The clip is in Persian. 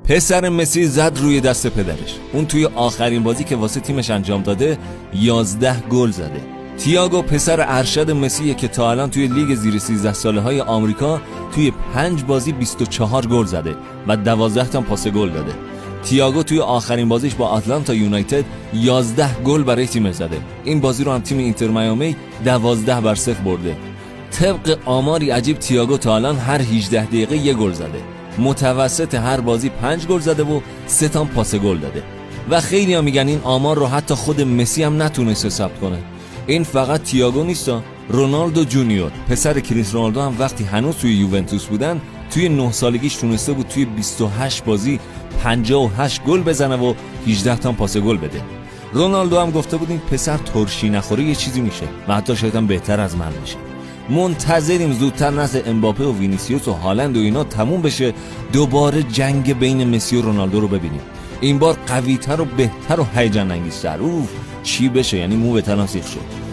پسر مسی زد روی دست پدرش. اون توی آخرین بازی که واسه تیمش انجام داده 11 گل زده. تییاگو پسر ارشد مسیه که تا الان توی لیگ زیر 13 ساله های آمریکا توی 5 بازی 24 گل زده و 12 تا پاس گل داده. تییاگو توی آخرین بازیش با آتلانتا یونایتد 11 گل برای تیمش زده. این بازی رو هم تیم اینتر میامی 12-0 برده. طبق آماری عجیب تییاگو تا الان هر 18 دقیقه یه گل زده. متوسط هر بازی 5 گل زده و 3 تا پاس گل داده. و خیلی ها میگن این آمار رو حتی خود مسی هم نتونسته ثبت کنه. این فقط تییاگو نیستا، رونالدو جونیور پسر کریس رونالدو هم وقتی هنوز توی یوونتوس بودن توی 9 سالگیش تونسته بود توی 28 بازی 58 گل بزنه و 18 تا پاس گل بده. رونالدو هم گفته بود این پسر ترشی نخوره یه چیزی میشه و حتی شاید هم بهتر از من میشه. منتظریم زودتر نسل امباپه و وینیسیوس و هالند و اینا تموم بشه دوباره جنگ بین مسی و رونالدو رو ببینیم. این بار قوی‌تر و بهتر و هیجان انگیزتر. چی بشه، یعنی مو به تناسیخ شد.